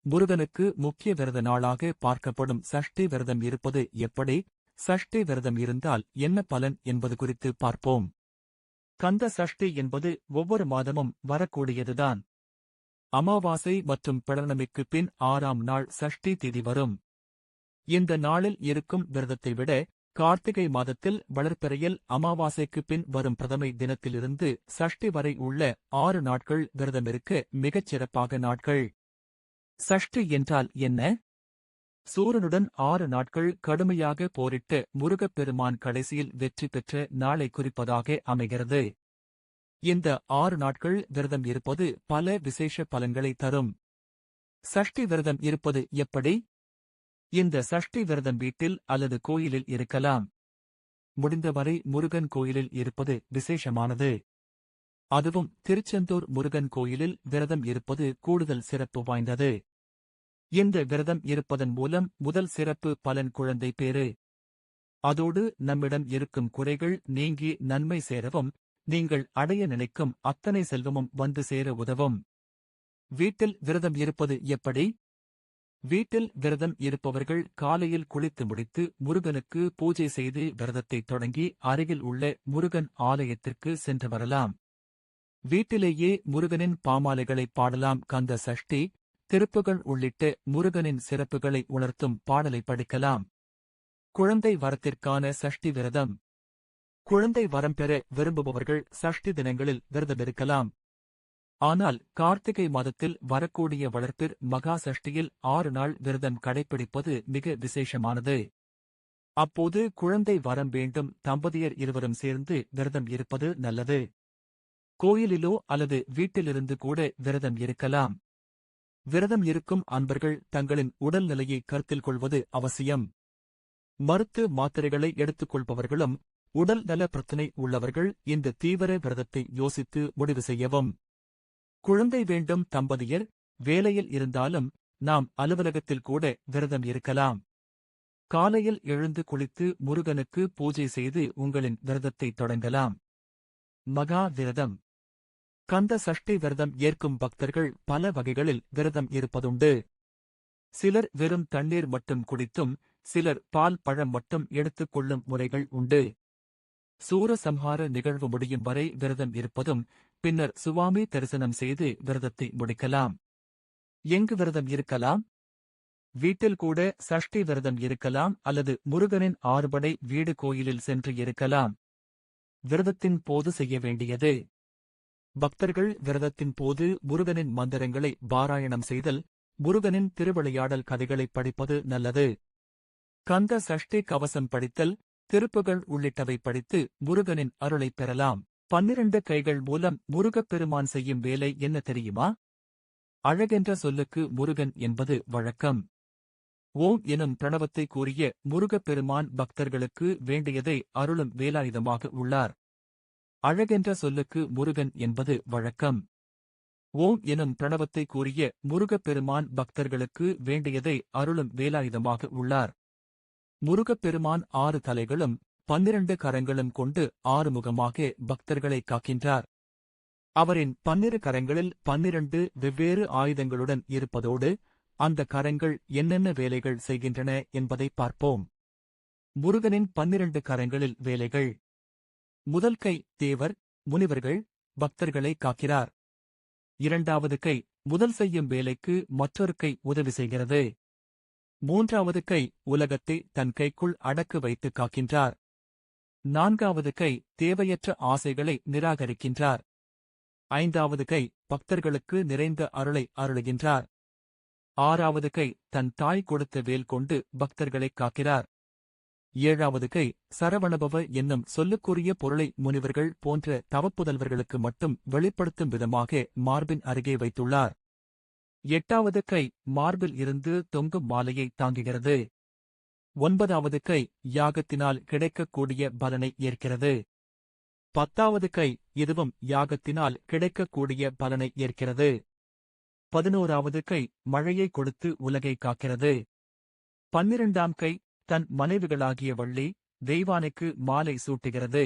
முருகனுக்கு முக்கிய விரத நாளாக பார்க்கப்படும் சஷ்டி விரதம் இருப்பது எப்படி? சஷ்டி விரதம் இருந்தால் என்ன பலன் என்பது குறித்து பார்ப்போம். கந்த சஷ்டி என்பது ஒவ்வொரு மாதமும் வரக்கூடியதுதான். அமாவாசை மற்றும் பௌர்ணமிக்கு பின் 6ஆம் நாள் சஷ்டி திதி வரும். இந்த நாளில் இருக்கும் விரதத்தை விட கார்த்திகை மாதத்தில் வளர்பிறையில் அமாவாசைக்கு பின் வரும் பிரதமை தினத்திலிருந்து சஷ்டி வரை உள்ள 6 நாட்கள் விரதமிருக்க மிகச் சிறப்பாக நாட்கள். சஷ்டி என்றால் என்ன? சூரனுடன் 6 நாட்கள் கடுமையாக போரிட்டு முருகப்பெருமான் கடைசியில் வெற்றி பெற்ற நாளை குறிப்பதாக அமைகிறது. இந்த 6 நாட்கள் விரதம் இருப்பது பல விசேஷ பலன்களை தரும். சஷ்டி விரதம் இருப்பது எப்படி? இந்த சஷ்டி விரதம் வீட்டில் அல்லது கோயிலில் இருக்கலாம். முடிந்தவரை முருகன் கோயிலில் இருப்பது விசேஷமானது. அதுவும் திருச்செந்தூர் முருகன் கோயிலில் விரதம் இருப்பது கூடுதல் சிறப்பு வாய்ந்தது. இந்த விரதம் இருப்பதன் மூலம் முதல் சிறப்பு பலன் குழந்தை பேறு. அதோடு நம்மிடம் இருக்கும் குறைகள் நீங்கி நன்மை சேரவும், நீங்கள் அடைய நினைக்கும் அத்தனை செல்வமும் வந்து சேர உதவும். வீட்டில் விரதம் இருப்பது எப்படி? வீட்டில் விரதம் இருப்பவர்கள் காலையில் குளித்து முடித்து முருகனுக்கு பூஜை செய்து விரதத்தை தொடங்கி அருகில் உள்ள முருகன் ஆலயத்திற்கு சென்று வரலாம். வீட்டிலேயே முருகனின் பாமாலைகளை பாடலாம். கந்த சஷ்டி, திருப்புகள் உள்ளிட்ட முருகனின் சிறப்புகளை உணர்த்தும் பாடலை படிக்கலாம். குழந்தை வரத்திற்கான சஷ்டி விரதம். குழந்தை வரம் பெற விரும்புபவர்கள் சஷ்டி தினங்களில் விரதமிருக்கலாம். ஆனால் கார்த்திகை மாதத்தில் வரக்கூடிய வளர்ப்பிற் மகா சஷ்டியில் 6 நாள் விரதம் கடைப்பிடிப்பது மிக விசேஷமானது. அப்போது குழந்தை வரம் வேண்டும் தம்பதியர் இருவரும் சேர்ந்து விரதம் இருப்பது நல்லது. கோயிலிலோ அல்லது வீட்டிலிருந்து கூட விரதம் இருக்கலாம். விரதம் இருக்கும் அன்பர்கள் தங்களின் உடல்நிலையை கருத்தில் கொள்வது அவசியம். மருத்து மாத்திரைகளை எடுத்துக்கொள்பவர்களும் உடல் நல பிரச்சினை உள்ளவர்கள் இந்த தீவிர விரதத்தை யோசித்து முடிவு செய்யவும். குழந்தை வேண்டும் தம்பதியர் வேலையில் இருந்தாலும் நாம் அலுவலகத்தில் கூட விரதம் இருக்கலாம். காலையில் எழுந்து குளித்து முருகனுக்கு பூஜை செய்து உங்களின் விரதத்தை தொடங்கலாம். மகா விரதம். கந்த சஷ்டி விரதம் ஏற்கும் பக்தர்கள் பல வகைகளில் விரதம் இருப்பதுண்டு. சிலர் வெறும் தண்ணீர் மட்டும் குடித்தும், சிலர் பால் பழம் மட்டும் எடுத்துக் கொள்ளும் முறைகள் உண்டு. சூரசம்ஹார நிகழ்வு முடியும் வரை விரதம் இருப்பதும், பின்னர் சுவாமி தரிசனம் செய்து விரதத்தை முடிக்கலாம். எங்கு விரதம் இருக்கலாம்? வீட்டில் கூட சஷ்டி விரதம் இருக்கலாம் அல்லது முருகனின் ஆறுபடை வீடு கோயிலில் சென்று இருக்கலாம். விரதத்தின் போது செய்ய வேண்டியது. பக்தர்கள் விரதத்தின் போது முருகனின் மந்திரங்களை பாராயணம் செய்தல், முருகனின் திருவிளையாடல் கதைகளை படிப்பது நல்லது. கந்த சஷ்டி கவசம் படித்தல், திருப்புகள் உள்ளிட்டவை படித்து முருகனின் அருளைப் பெறலாம். 12 கைகள் மூலம் முருகப்பெருமான் செய்யும் வேலை என்ன தெரியுமா? அழகென்ற சொல்லுக்கு முருகன் என்பது வழக்கம். ஓம் எனும் பிரணவத்தை கூறிய முருகப்பெருமான் பக்தர்களுக்கு வேண்டியதை அருளும் வேலாயுதமாக உள்ளார். அழகென்ற சொல்லுக்கு முருகன் என்பது வழக்கம். ஓம் எனும் பிரணவத்தை கூறிய முருகப்பெருமான் பக்தர்களுக்கு வேண்டியதை அருளும் வேலாயுதமாக உள்ளார். முருகப்பெருமான் 6 தலைகளும் 12 கரங்களும் கொண்டு 6 முகமாக பக்தர்களை காக்கின்றார். அவரின் 12 கரங்களில் 12 வெவ்வேறு ஆயுதங்களுடன் இருப்பதோடு அந்த கரங்கள் என்னென்ன வேலைகள் செய்கின்றன என்பதை பார்ப்போம். முருகனின் 12 கரங்களில் வேலைகள். முதல் கை தேவர், முனிவர்கள், பக்தர்களை காக்கிறார். 2வது கை முதல் செய்யும் வேலைக்கு மற்றொரு கை உதவி செய்கிறது. 3வது கை உலகத்தை தன் கைக்குள் அடக்கு வைத்து காக்கின்றார். 4வது கை தேவையற்ற ஆசைகளை நிராகரிக்கின்றார். 5வது கை பக்தர்களுக்கு நிறைந்த அருளை அருளுகின்றார். 6வது கை தன் தாய் கொடுத்த வேல் கொண்டு பக்தர்களைக் காக்கிறார். 7வது கை சரவணபவ என்னும் சொல்லுக்குரிய பொருளை முனிவர்கள் போன்ற தவப்புதல்வர்களுக்கு மட்டும் வெளிப்படுத்தும் விதமாக மார்பின் அருகே வைத்துள்ளார். 8வது கை மார்பில் இருந்து தொங்கும் மாலையை தாங்குகிறது. 9வது கை யாகத்தினால் கிடைக்கக்கூடிய பலனை ஏற்கிறது. 10வது கை இதுவும் யாகத்தினால் கிடைக்கக்கூடிய பலனை ஏற்கிறது. 11வது கை மழையை கொடுத்து உலகை காக்கிறது. 12ஆம் கை தன் மனைவிகளாகிய வள்ளி, தெய்வானைக்கு மாலை சூட்டுகிறது.